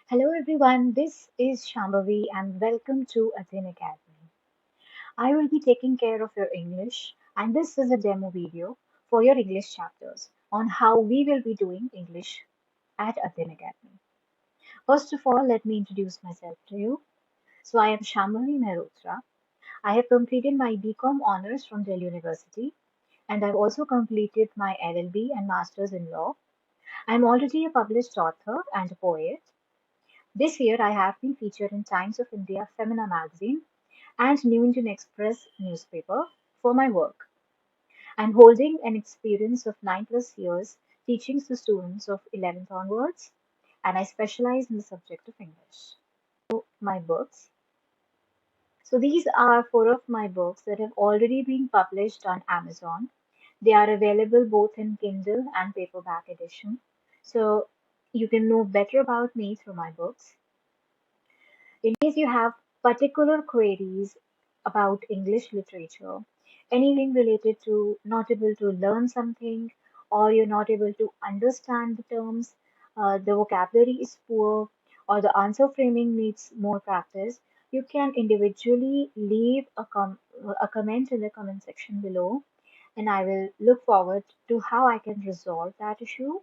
Hello everyone, this is Shambhavi and welcome to Athen Academy. I will be taking care of your English and this is a demo video for your English chapters on how we will be doing English at Athen Academy. First of all, let me introduce myself to you. So I am Shambhavi Mehrotra. I have completed my BCom honors from Delhi University and I've also completed my LLB and Masters in Law. I'm already a published author and a poet. This year, I have been featured in Times of India Femina magazine and New Indian Express newspaper for my work. I'm holding an experience of 9 plus years teaching to students of 11th onwards, and I specialize in the subject of English. My books. So these are four of my books that have already been published on Amazon. They are available both in Kindle and paperback edition. So you can know better about me through my books. In case you have particular queries about English literature, anything related to not able to learn something, or you're not able to understand the terms, the vocabulary is poor, or the answer framing needs more practice, you can individually leave a comment in the comment section below, and I will look forward to how I can resolve that issue.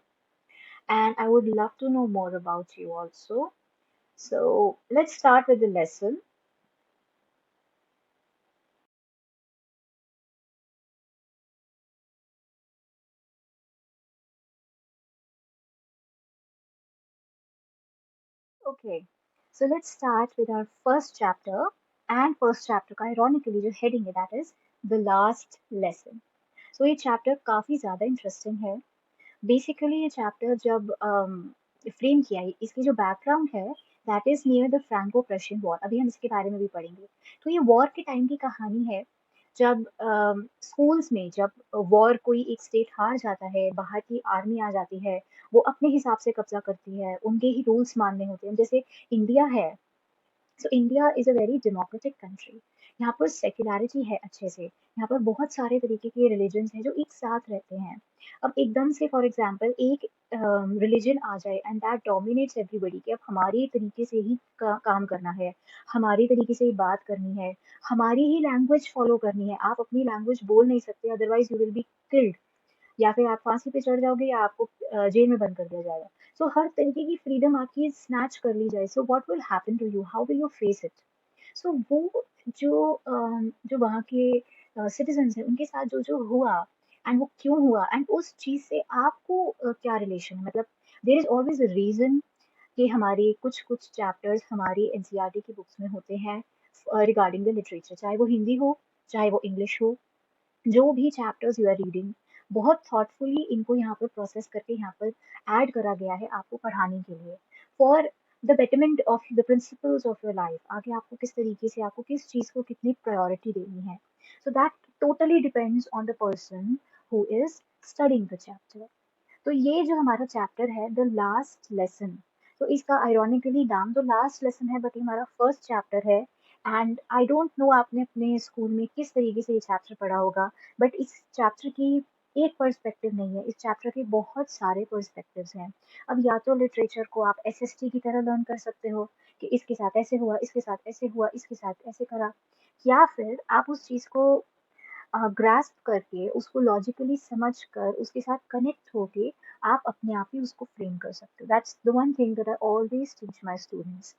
And I would love to know more about you also. So let's start with the lesson. Okay, so let's start with our first chapter. And first chapter का ironically जो heading है that is the last lesson. So ये chapter काफी ज़्यादा interesting है. Basically ये chapter जब frame किया है, इसकी जो background है that is near the Franco-Prussian War. अभी हम इसके बारे में भी पढ़ेंगे. तो ये war के time की कहानी है जब स्कूल्स में जब वॉर कोई एक स्टेट हार जाता है, बाहर की आर्मी आ जाती है, वो अपने हिसाब से कब्जा करती है, उनके ही रूल्स मानने होते हैं, जैसे इंडिया है। So India is a very democratic country. यहाँ पर सेक्युलरिटी है अच्छे से, यहाँ पर बहुत सारे तरीके के रिलीजन्स हैं जो एक साथ रहते हैं। अब एकदम से फॉर एग्जांपल एक रिलीजन आ जाए एंड दैट डोमिनेट्स एवरीबॉडी कि अब हमारे तरीके से ही काम करना है, हमारे तरीके से ही बात करनी है, हमारी ही लैंग्वेज फॉलो करनी है, आप अपनी लैंग्वेज बोल नहीं सकते otherwise you will be killed, या फिर आप फांसी पे चढ़ जाओगे या आपको जेल में बंद कर दिया जाएगा। सो हर तरीके की फ्रीडम आपकी स्नैच कर ली जाए, so what will happen to you, how will you face it. So वो जो वहाँ के सिटीजन्स हैं उनके साथ जो जो हुआ एंड वो क्यों हुआ एंड उस चीज़ से आपको क्या रिलेशन है, मतलब there is always a reason कि हमारे कुछ कुछ चैप्टर्स हमारी एनसीईआरटी की बुक्स में होते हैं रिगार्डिंग द लिटरेचर, चाहे वो हिंदी हो चाहे वो इंग्लिश हो। जो भी चैप्टर्स यू आर रीडिंग बहुत थॉटफुली इनको यहाँ पर प्रोसेस करके यहाँ पर ऐड करा गया है आपको पढ़ाने के लिए, for the betterment of the principles of your life. आगे आपको किस तरीके से आपको किस चीज़ को कितनी प्रायोरिटी देनी है, so that totally depends on the person who is studying the chapter. तो ये जो हमारा चैप्टर है द लास्ट लेसन, तो इसका आयरॉनिकली नाम तो लास्ट लेसन है बट ये हमारा फर्स्ट चैप्टर है। एंड आई डोंट नो आपने अपने स्कूल में किस तरीके से ये चैप्टर पढ़ा होगा, बट इस चैप्टर की एक पर्सपेक्टिव नहीं है, इस चैप्टर के बहुत सारे पर्सपेक्टिव्स हैं। अब या तो लिटरेचर को आप एसएसटी की तरह लर्न कर सकते हो कि इसके साथ ऐसे हुआ, इसके साथ ऐसे हुआ, इसके साथ ऐसे करा, या फिर आप उस चीज़ को ग्रास्प करके उसको लॉजिकली समझ कर उसके साथ कनेक्ट होके आप अपने आप ही उसको फ्रेम कर सकते हो। That's the one thing that I always teach my students,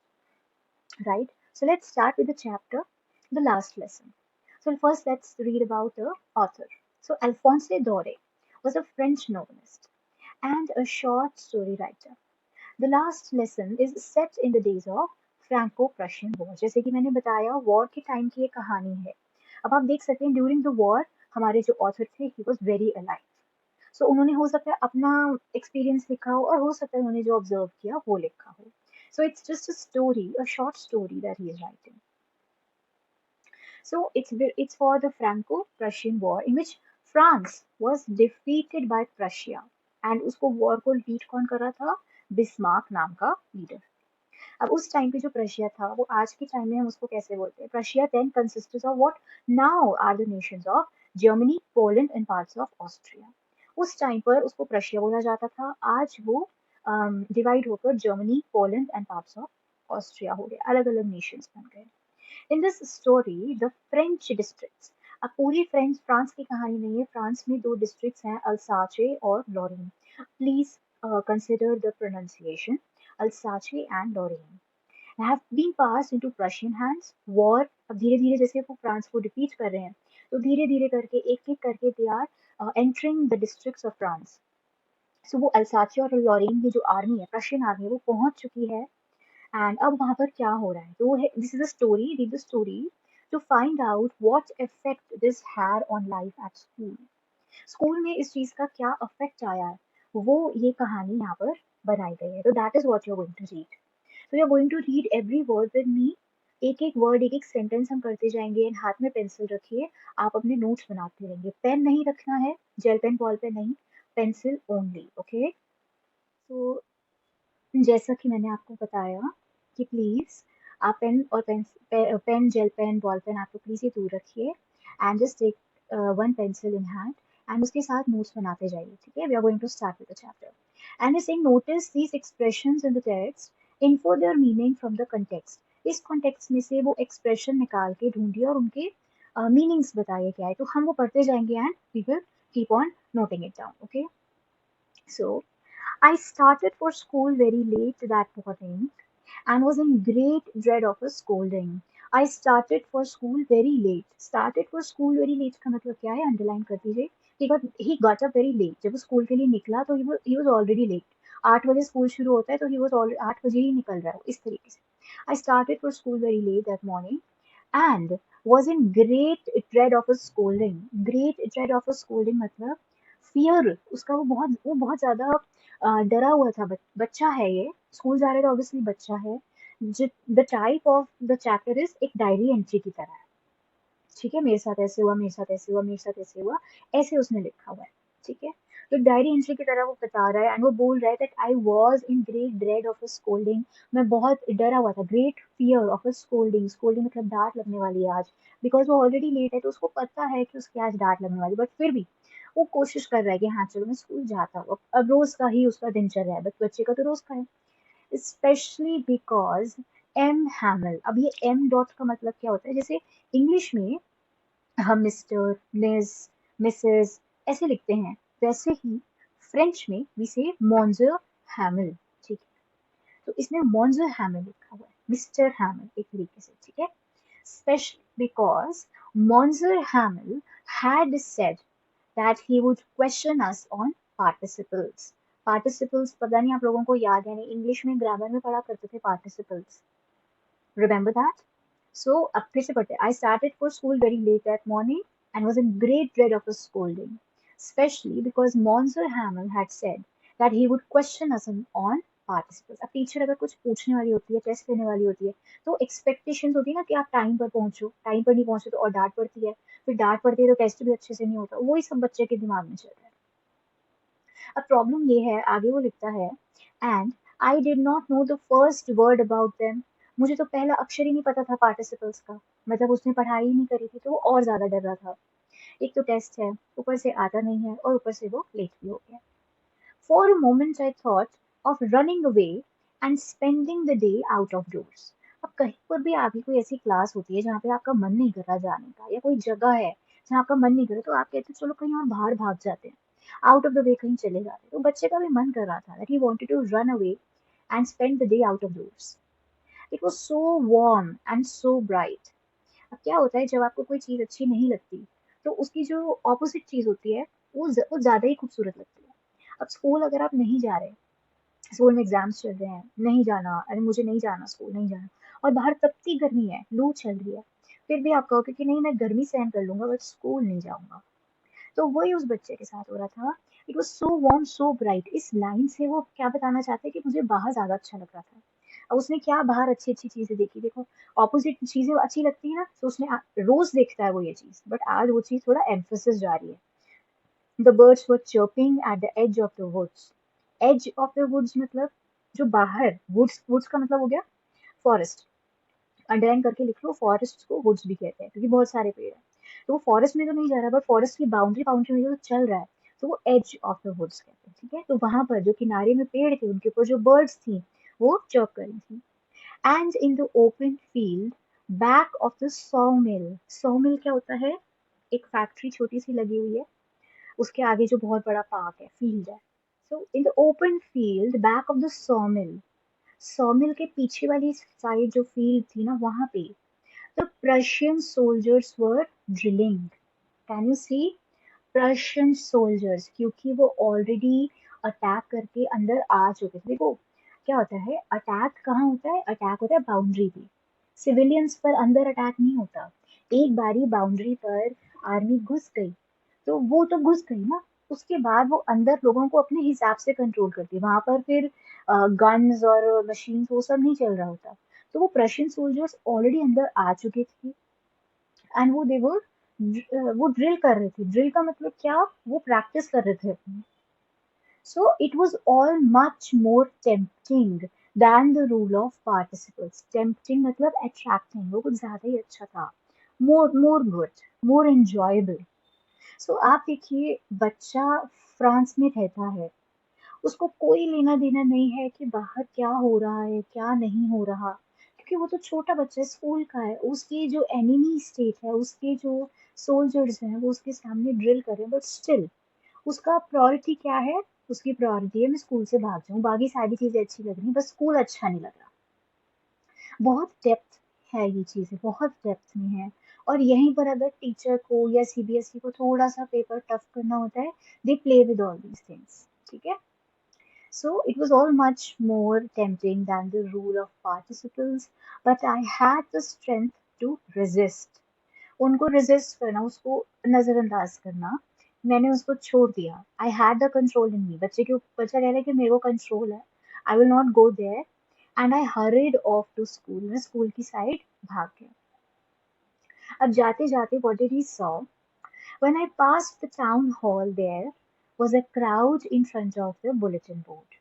right? So let's start with the chapter, the last lesson. So first let's read about the author. So Alphonse Daudet was a French novelist and a short story writer. The last lesson is set in the days of Franco-Prussian War. जैसे कि मैंने बताया war के time की एक कहानी है। अब आप देख सकते हैं ड्यूरिंग द वॉर हमारे जो ऑथर थे ही वॉज वेरी अलाइव। सो उन्होंने हो सकता है अपना एक्सपीरियंस लिखा हो और हो सकता है उन्होंने जो ऑब्जर्व किया वो लिखा हो। So it's just a story, a short story that he is writing. So it's for the Franco-Prussian War in which France was defeated by Prussia and उसको war को lead कौन कर रहा था? बिस्मार्क नाम का लीडर। अब उस टाइम पे जो प्रशिया था वो आज के टाइम में हम उसको कैसे बोलते हैं? Prussia then consisted of what now are the nations of Germany, Poland and parts of Austria. उस टाइम पर उसको प्रशिया बोला जाता था, आज वो डिवाइड होकर Germany, Poland and parts of Austria हो गए, अलग अलग नेशंस बन गए। In this story the French districts, अब पूरी फ्रांस की कहानी नहीं है, फ्रांस में दो डिस्ट्रिक्ट्स हैं, अल्साचे और Lorraine. Please consider the pronunciation, Alsace and Lorraine have been passed into Prussian hands. War अब धीरे धीरे जैसे वो फ्रांस को डिफीट कर रहे हैं, तो धीरे धीरे करके एक एक करके they are entering the districts of France. So वो अल्साचे और लॉरेन की जो आर्मी है, प्रशियन आर्मी है, वो पहुंच चुकी है। एंड अब वहां पर क्या हो रहा है, तो this is a story, read the story to find out what effect this had on life at school. School में इस चीज का क्या इफेक्ट आया है, वो ये कहानी यहाँ पर बनाई गई है। तो that is what you are going to read. So you're going to read every word with me. एक एक वर्ड, एक एक सेंटेंस हम करते जाएंगे एंड हाथ में पेंसिल रखिए, आप अपने नोट्स बनाते रहेंगे। पेन नहीं रखना है, जेल पेन बॉल पेन नहीं, पेंसिल ओनली, ओके। तो जैसा कि मैंने आपको बताया कि प्लीज आप पेन और pen gel pen ball pen आप लोग प्लीज ये दूर रखिए and just take one pencil in hand and उसके साथ नोट्स बनाते जाइए, ठीक है। We are going to start with the chapter and is saying notice these expressions in the text, infer their meaning from the context. इस context में से वो एक्सप्रेशन निकाल के ढूंढिए और उनके मीनिंग्स बताइए क्या है। तो हम वो पढ़ते जाएंगे and we will keep on noting it down, okay. So I started for school very late that morning and was in great dread of a scolding. I started for school very late. Started for school very late का मतलब क्या है? Underline कर दीजिए। He got up very late. जब वो school के लिए निकला तो he was already late. 8 बजे स्कूल शुरू होता है तो he was already 8 बजे ही निकल रहा है इस तरीके से। I started for school very late that morning and was in great dread of a scolding. Great dread of a scolding मतलब फियर उसका, वो बहुत ज्यादा डरा हुआ था। बच्चा है ये, स्कूल जा रहा है तो ऑब्वियसली बच्चा है। The type of the chapter is एक डायरी एंट्री की तरह है, ठीक है। मेरे साथ ऐसे हुआ, मेरे साथ ऐसे हुआ, मेरे साथ ऐसे हुआ, ऐसे उसने लिखा हुआ है, ठीक है। तो डायरी एंट्री की तरह वो बता रहा है एंड वो बोल रहा है that I was in great dread of a scolding. मैं बहुत डरा हुआ था, great fear of a scolding. Scolding मतलब डांट लगने वाली है आज, बिकॉज वो ऑलरेडी लेट है तो उसको पता है कि उसकी आज डांट लगने वाली, बट फिर भी वो कोशिश कर रहा है कि हाँ चलो मैं स्कूल जाता हूँ। अब रोज का ही उसका दिनचर्या है, बच्चे का तो रोज का है। स्पेशली बिकॉज एम हैमल, अब ये एम डॉट का मतलब क्या होता है, जैसे इंग्लिश में हम मिस्टर, मिस, मिसेस ऐसे लिखते हैं, वैसे ही फ्रेंच में वी से मॉन्जर हैमिल, ठीक है। तो इसमें मॉन्जर हैमिल लिखा हुआ है, मिस्टर हैमिल एक तरीके से, ठीक है। Specially because Monsieur Hamel had said that he would question us on participles. Participles पता नहीं आप लोगों को याद है नहीं, इंग्लिश में ग्रामर में पढ़ा करते थे पार्टिसिपल्स, रिमेंबर दैट। So अब फिर से पढ़ते हैं। I started for school very late that morning and was in great dread of a scolding, especially because Monsieur Hamel had said that he would question us on participles. अब teacher अगर कुछ पूछने वाली होती है, टेस्ट लेने वाली होती है, तो एक्सपेक्टेशंस होती है ना कि आप टाइम पर पहुंचो, टाइम पर नहीं पहुंचो तो और डांट पड़ती है, फिर डांट पड़ती है तो टेस्ट भी अच्छे से नहीं होता। वही सब बच्चे के दिमाग में चल रहा है। अब प्रॉब्लम ये है, आगे वो लिखता है and I did not know the first word about them. मुझे तो पहला अक्षर ही नहीं पता था पार्टिसिपल्स का, मतलब उसने पढ़ाई ही नहीं करी थी तो वो और ज्यादा डर रहा था। एक तो टेस्ट है, ऊपर से आता नहीं है और ऊपर से वो लेट भी हो गया। For a moment I thought of running away and spending the day out of doors. अब कहीं पर भी आपकी कोई ऐसी क्लास होती है जहाँ पे आपका मन नहीं कर रहा जाने का, या कोई जगह है जहाँ आपका मन नहीं कर रहा, तो आप कहते हैं चलो कहीं और बाहर भाग जाते हैं, आउट ऑफ द वे कहीं चले जाते हैं। तो बच्चे का भी मन कर रहा था that he wanted to run away and spend the day out of doors. It was so warm and so bright. अब क्या होता है जब आपको कोई चीज अच्छी नहीं लगती तो उसकी जो ऑपोजिट चीज होती है वो ज्यादा ही खूबसूरत लगती है। अब स्कूल अगर आप नहीं जा रहे, स्कूल में एग्जाम्स चल रहे हैं, नहीं जाना, अरे मुझे नहीं जाना स्कूल, नहीं जाना, और बाहर तपती गर्मी है, लू चल रही है, फिर भी आप कहोगे कि नहीं मैं गर्मी सहन कर लूंगा बट स्कूल नहीं जाऊंगा। तो वही उस बच्चे के साथ हो रहा था। It was so warm so bright. इस लाइन से वो क्या बताना चाहते हैं कि मुझे बाहर ज्यादा अच्छा लग रहा था। अब उसने क्या बाहर अच्छी अच्छी चीजें देखी, देखो ऑपोजिट चीजें अच्छी लगती है ना, तो उसने रोज देखता है वो ये चीज, बट आज वो चीज थोड़ा एम्फोसिस जा रही है। The birds were chirping at the edge of the woods. Edge of the woods मतलब जो बाहर, वुड्स, वुड्स का मतलब हो गया फॉरेस्ट। अंडरलाइन करके लिख लो, फॉरेस्ट को वुड्स भी कहते हैं क्योंकि बहुत सारे पेड़ हैं। तो वो फॉरेस्ट में तो नहीं जा रहा, बट फॉरेस्ट की बाउंड्री बाउंड्री में जो चल रहा है, तो वो एज ऑफ द वुड्स कहते हैं, ठीक है। तो वहां पर जो किनारे में पेड़ थे उनके ऊपर जो बर्ड्स थी वो चर्प कर रही थी। And in the open field back of the saw mill क्या होता है, एक फैक्ट्री छोटी सी लगी हुई है, उसके आगे जो बहुत बड़ा पार्क है, फील्ड है। So in the open field back of the saw mill के पीछे वाली साइड जो फील्ड थी ना वहां पे the Prussian soldiers were drilling. Can you see, Prussian soldiers, क्योंकि वो ऑलरेडी अटैक करके अंदर आ चुके थे। देखो क्या होता है, अटैक कहाँ होता है, अटैक होता है बाउंड्री पे, सिविलियंस पर अंदर अटैक नहीं होता। एक बारी बाउंड्री पर आर्मी घुस गई तो वो तो घुस गई ना, उसके बाद वो अंदर लोगों को अपने हिसाब से कंट्रोल करती है, वहां पर फिर गन्स और मशीन वो सब नहीं चल रहा होता। तो वो प्रशियन सोल्जर्स ऑलरेडी अंदर आ चुके थे एंड वो देवर वो ड्रिल कर रहे थे। ड्रिल का मतलब क्या, वो प्रैक्टिस कर रहे थे अपनी। So it was all much more tempting than the rule of participles. Tempting मतलब attracting, वो कुछ ज़्यादा ही अच्छा था, more good, more enjoyable. So आप देखिए, बच्चा फ्रांस में रहता है, उसको कोई लेना देना नहीं है कि बाहर क्या हो रहा है क्या नहीं हो रहा, क्योंकि वो तो छोटा बच्चा स्कूल का है। उसकी जो एनिमी स्टेट है, उसके जो सोल्जर्स हैं वो उसके सामने ड्रिल कर रहे हैं, बट स्टिल उसका प्रायोरिटी क्या है, उसकी प्रायोरिटी है मैं स्कूल से भाग जाऊं, बाकी सारी चीजें अच्छी लग रही, बस स्कूल अच्छा नहीं लग रहा। बहुत डेप्थ है ये चीजें, बहुत डेप्थ में है। और यहीं पर अगर टीचर को या सीबीएसई को थोड़ा सा पेपर टफ करना होता है, they play with all these things, ठीक है। So it was all much more tempting than the rule of participles, but I had the strength to resist. उनको रेजिस्ट करना, उसको नजरअंदाज करना, मैंने उसको छोड़ दिया। I had the control in me, बच्चा कह रहा है कि मेरे को कंट्रोल है, I will not go there, and I hurried off to school, मैं स्कूल की साइड भाग गया। अब जाते जाते what did he saw, when I passed the town hall there was a crowd in front of the bulletin board.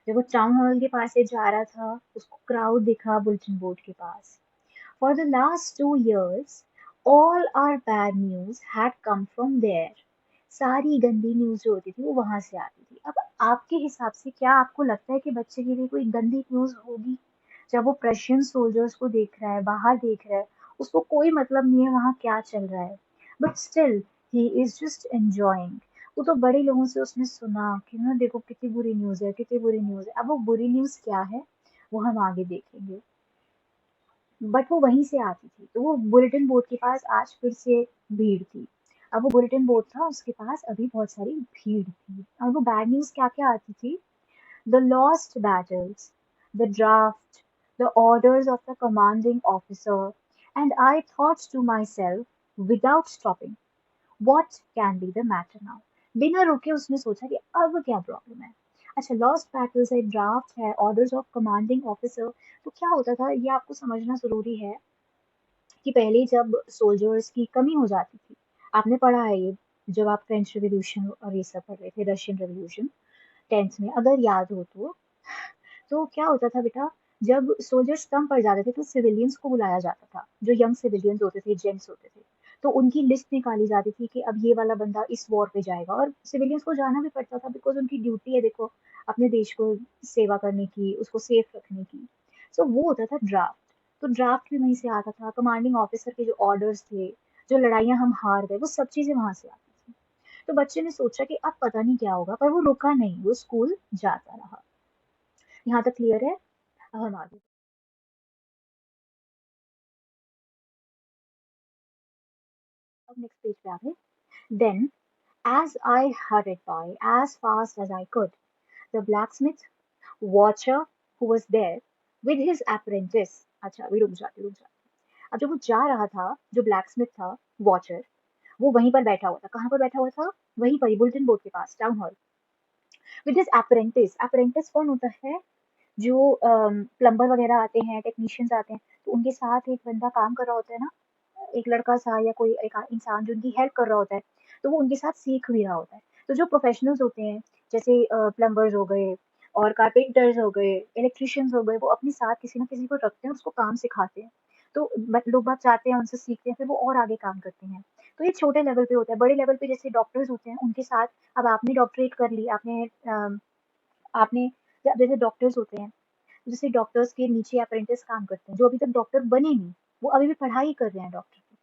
जब वो town hall के पास से जा रहा था, उसको क्राउड दिखा बुलेटिन बोर्ड के पास। For the last 2 years, all our bad news had come from there. सारी गंदी न्यूज जो होती थी वो वहां से आती थी। अब आपके हिसाब से क्या आपको लगता है कि बच्चे के लिए कोई गंदी न्यूज होगी? जब वो प्रशियन सोल्जर्स को देख रहा है, बाहर देख रहा है, उसको कोई मतलब नहीं है वहां क्या चल रहा है, but still he is just enjoying. वो तो बड़े लोगों से उसने सुना कि ना देखो कितनी बुरी न्यूज है, कितनी बुरी न्यूज है। अब वो बुरी न्यूज क्या है वो हम आगे देखेंगे, बट वो वहीं से आती थी। तो वो बुलेटिन बोर्ड के पास आज फिर से भीड़ थी। अब वो बुलेटिन बोर्ड था, उसके पास अभी बहुत सारी भीड़ थी, और वो बैड न्यूज क्या क्या आती थी, the lost battles, the draft, the orders of the commanding officer, and I thought to myself without stopping, what can be the matter now. बिना रुके उसने सोचा कि अब क्या प्रॉब्लम है। अच्छा, लॉस्ट बैटल्स है, ड्राफ्ट है, ऑर्डर्स ऑफ कमांडिंग ऑफिसर। तो क्या होता था ये आपको समझना जरूरी है कि पहले जब सोल्जर्स की कमी हो जाती थी, आपने पढ़ा है ये, जब आप फ्रेंच रेवोल्यूशन और ये सब पढ़ रहे थे, रशियन रेवोल्यूशन, टेंथ में अगर याद हो तो क्या होता था बेटा, जब सोल्जर्स कम पड़ जाते थे तो सिविलियंस को बुलाया जाता था, जो यंग सिविलियंस होते थे, जेंट्स होते थे, तो उनकी लिस्ट निकाली जाती थी कि अब ये वाला बंदा इस वॉर पे जाएगा, और सिविलियंस को जाना भी पड़ता था बिकॉज उनकी ड्यूटी है, देखो, अपने देश को सेवा करने की, उसको सेफ रखने की। सो वो होता था ड्राफ्ट। तो ड्राफ्ट भी वहीं से आता था, कमांडिंग ऑफिसर के जो ऑर्डर्स थे, जो लड़ाइयाँ हम हार गए, वो सब चीजें वहां से आती थी। तो बच्चे ने सोचा कि अब पता नहीं क्या होगा, पर वो रुका नहीं, वो स्कूल जाता रहा। यहाँ तक क्लियर है? अब हम आगे। अब नेक्स्ट पेज पे आ गए। Then as I hurried by as fast as I could, the blacksmith watcher who was there with his apprentice, अच्छा अभी रुक जाते। अब जब वो जा रहा था, जो ब्लैकस्मिथ था, वॉचर, वो वहीं पर बैठा हुआ था। कहाँ पर बैठा हुआ था? वहीं पर, बुलेटिन बोर्ड के पास, town hall, with his apprentice. Apprentice कौन होता है? जो प्लम्बर वगैरह आते हैं, टेक्नीशियंस आते हैं, तो उनके साथ एक बंदा काम कर रहा होता है ना, एक लड़का सा या कोई एक इंसान जो उनकी हेल्प कर रहा होता है, तो वो उनके साथ सीख भी रहा होता है। तो जो प्रोफेशनल्स होते हैं, जैसे प्लम्बर्स हो गए और कारपेंटर्स हो गए, इलेक्ट्रिशियंस हो गए, वो अपने साथ किसी ना किसी को रखते हैं, उसको काम सिखाते हैं। तो लोग बाग चाहते हैं उनसे सीखते हैं, फिर वो और आगे काम करते हैं। तो ये छोटे लेवल पे होता है। बड़े लेवल पे जैसे डॉक्टर्स होते हैं उनके साथ, अब आपने डॉक्टरेट कर ली, आपने जैसे डॉक्टर्स होते हैं, जैसे डॉक्टर्स के नीचे अप्रेंटिस काम करते हैं जो अभी तक डॉक्टर बने नहीं, वो अभी भी पढ़ाई कर रहे हैं डॉक्टर की,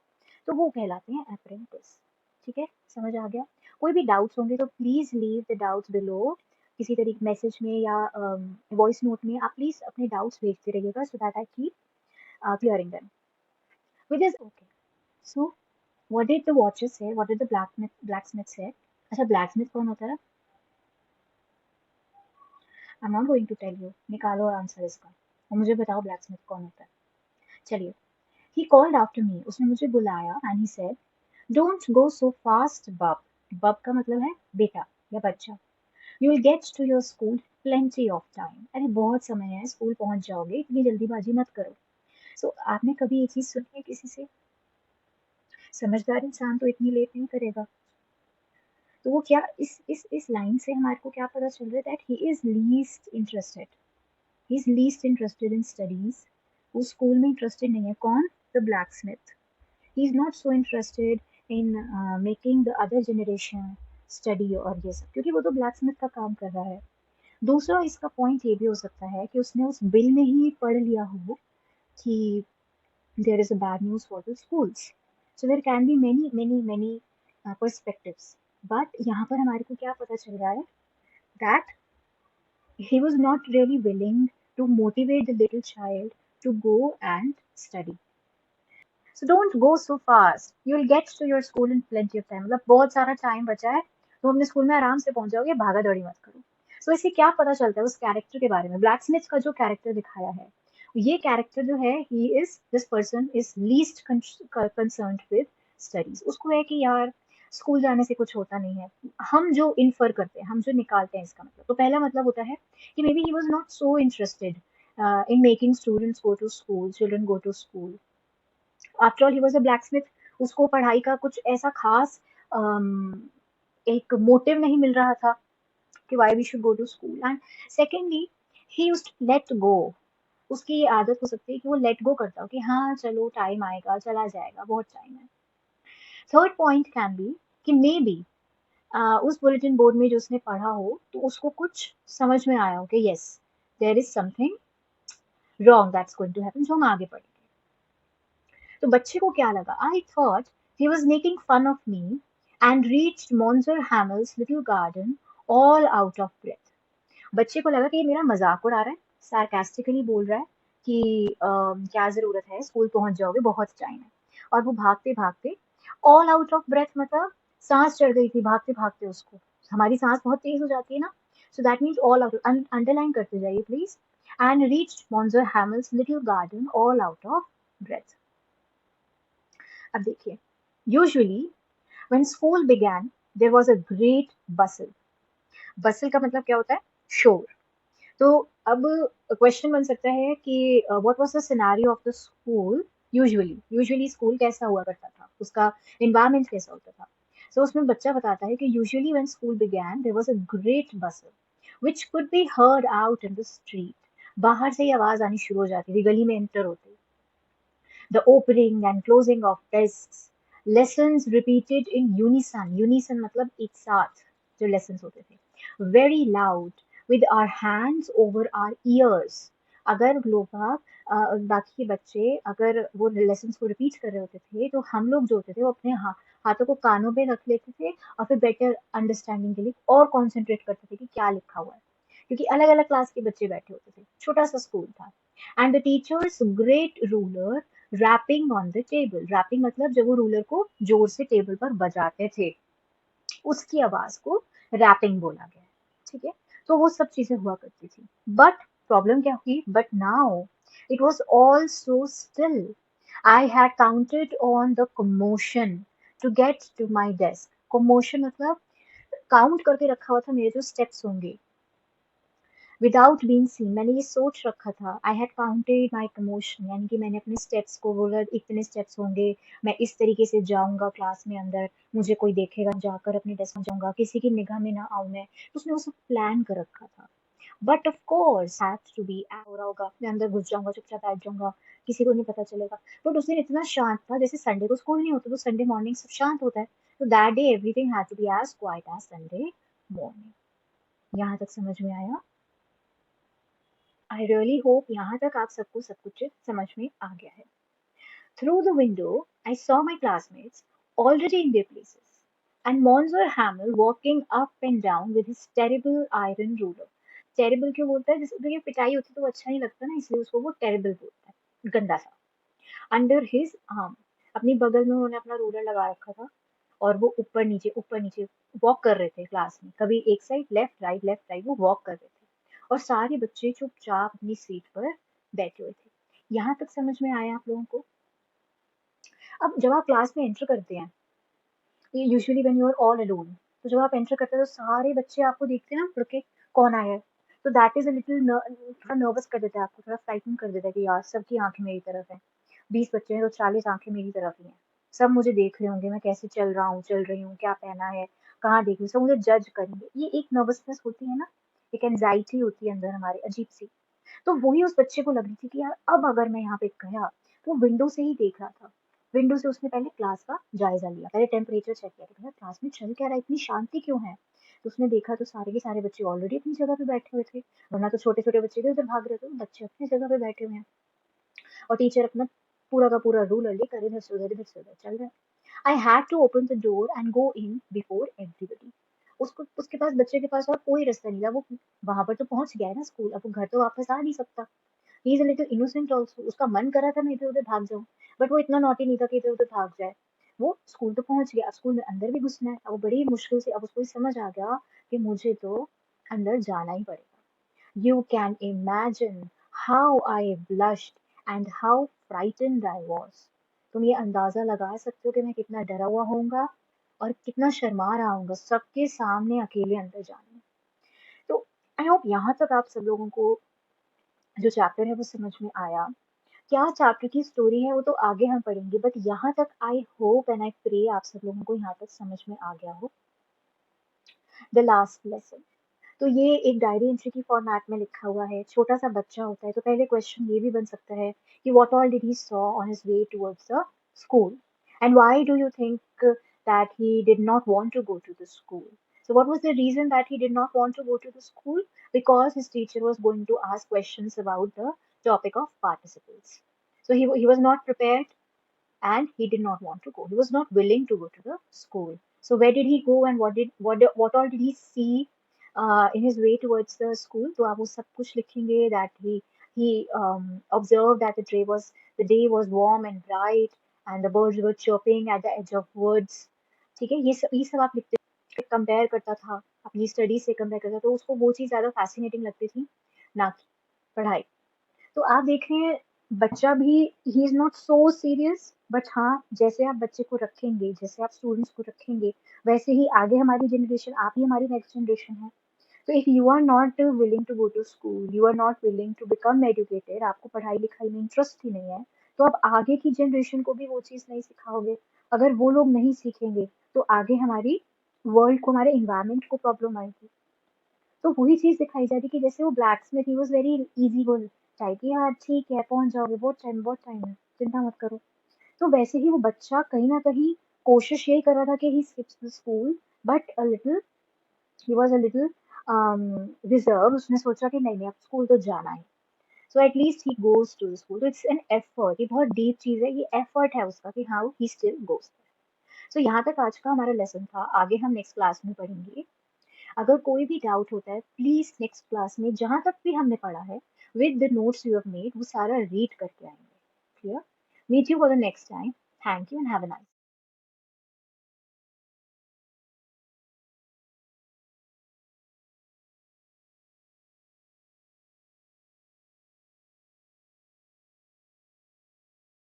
तो वो कहलाते हैं अप्रेंटिस। ठीक है, समझ आ गया? कोई भी डाउट्स होंगे तो please leave the doubts below, किसी तरीके मैसेज में या वॉइस नोट में आप प्लीज अपने डाउट्स भेजते रहिएगा, so that I keep clearing them with this. Okay, so what did the watches say, what did the blacksmith say? अच्छा, ब्लैकस्मिथ कौन होता है? I am not going to tell you, निकालो आंसर इसका और मुझे बताओ ब्लैकस्मिथ कौन होता है। चलिए, he called after me, उसने मुझे बुलाया, and he said, don't go so fast, bub. Bub का मतलब है बेटा या बच्चा। You will get to your school plenty of time. अरे बहुत समय है, स्कूल पहुंच जाओगे, इतनी जल्दीबाजी मत करो। आपने कभी ये चीज सुनी है किसी से? समझदार इंसान तो इतनी लेट नहीं करेगा। तो वो क्या, इस लाइन से हमारे को क्या पता चल रहा है? That he is least interested, he is least interested in studies. वो स्कूल में इंटरेस्टेड नहीं है। कौन? The blacksmith. He is not so interested in making the other generation study और ये सब, क्योंकि वो तो ब्लैकस्मिथ का काम कर रहा है। दूसरा इसका पॉइंट ये भी हो सकता है कि उसने उस बिल में ही पढ़ लिया हो कि there is a bad news for the schools. So there can be many perspectives. But यहाँ पर हमारे को क्या पता चल रहा है? That he was not really willing to motivate the little child to go and study. So don't go so fast. You'll get to your school in plenty of time. मतलब बहुत सारा टाइम बचा है, तो अपने स्कूल में आराम से पहुंच जाओगे, भागा दौड़ी मत करो। सो इससे क्या पता चलता है उस कैरेक्टर के बारे में? ब्लैकस्मिथ का जो कैरेक्टर दिखाया है, ये कैरेक्टर जो है, he is, this person is least concerned with studies. उसको है कि यार स्कूल जाने से कुछ होता नहीं है। हम जो इन्फर करते हैं, हम जो निकालते हैं इसका मतलब, तो पहला मतलब होता है कि may be he was not so interested in making students go to school, children go to school. After all he was a blacksmith, उसको पढ़ाई का कुछ ऐसा खास एक मोटिव नहीं मिल रहा था कि why we should go to school. And secondly, he used to let go. उसकी ये आदत हो सकती है कि वो लेट गो करता हो कि हाँ चलो टाइम आएगा, चला जाएगा, बहुत टाइम है। थर्ड पॉइंट कैन बी कि मे बी उस बुलेटिन बोर्ड में जो उसने पढ़ा हो, तो उसको कुछ समझ में आया हो कि yes, there is something wrong that's going to happen, जो हम आगे पढ़ेंगे। तो बच्चे को क्या लगा? I thought he was making fun of me and reached Monsieur Hamel's little garden all out of breath. बच्चे को लगा कि ये मेरा मजाक उड़ा रहा है, सार्कास्टिकली बोल रहा है कि क्या जरूरत है, स्कूल पहुंच जाओगे, बहुत टाइम है। और वो भागते भागते, ऑल आउट ऑफ ब्रेथ मतलब सांस चढ़ गई थी भागते भागते उसको। हमारी सांस बहुत तेज हो जाती है ना, so that means all out, underline करते जाइए please. And reached Monsieur Hamel's little garden all out of breath. अब देखिए, usually when school began there was a great bustle. Bustle का मतलब क्या होता है? शोर। तो अब क्वेश्चन बन सकता है कि what was the scenario of the school usually. Usually school कैसा हुआ करता था, उसका एनवायरनमेंट कैसा होता था? सो उसमें बच्चा बताता है कि usually when school began there was a great bustle which could be heard out in the street. बाहर से ही आवाज आनी शुरू हो जाती थी गली में एंटर होते ही। The opening and closing of desks, lessons repeated in unison, unison मतलब एक साथ जो lessons होते थे, very loud, with our hands over our ears। अगर लोग बाकी के बच्चे अगर वो लेसन्स को रिपीट कर रहे होते थे, तो हम लोग जो होते थे वो अपने हाथों को कानों पे रख लेते थे और फिर बेटर अंडरस्टैंडिंग के लिए और कॉन्सेंट्रेट करते थे कि क्या लिखा हुआ है, क्योंकि अलग अलग क्लास के बच्चे बैठे होते थे, छोटा सा स्कूल था। And the teachers great ruler rapping on the table. Rapping मतलब जब वो रूलर को जोर से टेबल पर बजाते थे, उसकी आवाज को रैपिंग बोला गया है। ठीक है, तो वो सब चीजें हुआ करती थी। बट प्रॉब्लम क्या हुई? But now it was all so still. I had counted on the commotion to get to my desk. Commotion मतलब काउंट करके रखा हुआ था मेरे जो स्टेप्स होंगे विदाउट बीइंग सीन। मैंने ये सोच रखा था, आई हैड काउंटेड माई कमोशन, यानी कि मैंने अपने स्टेप्स को बोला इतने स्टेप्स होंगे, मैं इस तरीके से जाऊंगा क्लास में अंदर, मुझे कोई देखेगा जाकर अपने डेस्क में जाऊंगा, किसी की निगाह में ना आऊं मैं। तो उसने वो सब प्लान कर रखा था। But of course has to be हो रहा होगा, मैं अंदर घुस जाऊंगा, चुपचाप बैठ जाऊंगा, किसी को नहीं पता चलेगा। बट उस दिन इतना शांत था, जैसे संडे को स्कूल नहीं होता तो संडे मॉर्निंग सब शांत होता है, तो that day everything had to be as quiet as Sunday morning. यहाँ तक समझ में आया? आई रियली होप यहाँ तक आप सबको सब कुछ समझ में आ गया है। Through the window, I saw my classmates already in their places, and Monsieur Hamel walking up and down with his terrible iron ruler. Terrible क्यों बोलता है? जैसे तो ये पिटाई होती तो वो अच्छा नहीं लगता ना, इसलिए उसको वो terrible बोलता है, गंदा सा। Under his arm, अपनी बगल में उन्होंने अपना रूलर लगा रखा था, और वो ऊपर नीचे वॉक कर रहे थे क्लास में, कभी एक साइड लेफ्ट राइट वो वॉक कर रहे थे, और सारे बच्चे चुपचाप अपनी सीट पर बैठे हुए थे। यहाँ तक समझ में आया आप लोगों को? अब जब आप क्लास में एंटर करते हैं, usually when you are all alone, तो जब आप एंटर करते हैं तो सारे बच्चे आपको देखते हैं ना मुड़ के, कौन आया है, तो दैट इज अ लिटिल थोड़ा नर्वस कर देता है आपको, थोड़ा फ्राइटन कर देता है कि यार सबकी आंखें मेरी तरफ है, 20 बच्चे हैं तो 40 आंखें मेरी तरफ ही हैं, सब मुझे देख रहे होंगे मैं कैसे चल रहा हूँ, चल रही हूँ, क्या पहना है, कहाँ देख रही हूँ, सब मुझे जज करेंगे, ये एक नर्वसनेस होती है ना, एक एंजाइटी होती है अंदर हमारे अजीब सी। तो वही उस बच्चे को लग रही थी कि यार अब अगर मैं यहाँ पे गया, तो विंडो से ही देख रहा था, विंडो से उसने पहले क्लास का जायजा लिया, पहले टेम्परेचर चेक किया कि क्लास में चल क्या रहा है, इतनी शांति क्यों है। तो उसने देखा तो सारे के सारे बच्चे ऑलरेडी अपनी जगह पे बैठे हुए थे, वरना तो छोटे छोटे बच्चे इधर उधर भाग रहे थे, बच्चे अपनी जगह पे बैठे हुए हैं, और टीचर अपना पूरा का पूरा रूलर लेकर इधर से उधर चल रहा है। I had to open the door and go in before everybody. उसको उसके पास बच्चे के पास और कोई रास्ता नहीं था, वो वहां पर तो पहुंच गया है ना स्कूल, अब वो घर तो वापस आ नहीं सकता। He is a little innocent also, उसका मन कर रहा था मैं इधर उधर भाग जाऊं, बट वो इतना नॉटी नहीं था कि इधर उधर भाग जाए। वो स्कूल तो पहुंच गया, स्कूल में अंदर भी घुसना है, अब वो बड़ी मुश्किल से, अब उसको समझ आ गया कि मुझे तो अंदर जाना ही पड़ेगा। You can imagine how I blushed and how frightened I was. तुम ये अंदाजा लगा सकते हो कि मैं कितना डरा हुआ होऊंगा और कितना शर्मा रहा हूँ सबके सामने अकेले अंदर जाने में। तो आई होप यहाँ तक आप सब लोगों को जो चैप्टर है वो समझ में आया। क्या चैप्टर की स्टोरी है वो तो आगे हम पढ़ेंगे, बट यहाँ तक I hope and I pray आप सब लोगों को यहाँ तक समझ में आ गया हो। द लास्ट लेसन, तो ये एक डायरी एंट्री की फॉर्मेट में लिखा हुआ है, छोटा सा बच्चा होता है, तो पहले क्वेश्चन ये भी बन सकता है कि what all did he saw on his way towards the school, and why do you think that he did not want to go to the school? So what was the reason that he did not want to go to the school? Because his teacher was going to ask questions about the topic of participles. So he was not prepared, and he did not want to go. He was not willing to go to the school. So where did he go, and what all did he see in his way towards the school? तो आप वो सब कुछ लिखेंगे that he observed that the day was warm and bright, and the birds were chirping at the edge of woods. ठीक है, ये सब आप लिखते, कंपेयर करता था, अपनी स्टडी से कंपेयर करता, तो उसको वो चीज़ ज़्यादा फैसिनेटिंग लगती थी ना कि पढ़ाई। तो आप देख रहे हैं बच्चा भी, he is not so serious, but हाँ जैसे आप बच्चे को रखेंगे, जैसे आप स्टूडेंट्स को रखेंगे, वैसे ही आगे हमारी जनरेशन, आप ही हमारी नेक्स्ट जनरेशन है। तो if you are not willing to go to school, you are not willing to become educated, आपको पढ़ाई लिखाई में इंटरेस्ट ही नहीं है, तो आप आगे की जनरेशन को भी वो चीज़ नहीं सिखाओगे। अगर वो लोग नहीं सीखेंगे तो आगे हमारी वर्ल्ड को, हमारे इन्वायरमेंट को प्रॉब्लम आएगी। तो वही चीज़ दिखाई जा रही कि जैसे वो blacksmith, he was very easy goal type, यार ठीक है पहुंच जाओगे, बहुत टाइम है, चिंता मत करो। तो वैसे ही वो बच्चा कहीं ना कहीं कोशिश यही कर रहा था कि he skips the school, but a little, he was a little reserve, उसने सोचा कि नहीं नहीं अब स्कूल तो जाना है। So at least he goes to the school, तो इट्स एन एफर्ट, ये बहुत डीप चीज है, ये एफर्ट है उसका कि हाउ ही स्टिल गोज। सो यहाँ तक आज का हमारा लेसन था, आगे हम नेक्स्ट क्लास में पढ़ेंगे। अगर कोई भी डाउट होता है प्लीज नेक्स्ट क्लास में जहां तक भी हमने पढ़ा है with the notes you have made वो सारा रीड करके आएंगे। Clear? Meet you for the next time. Thank you and have a nice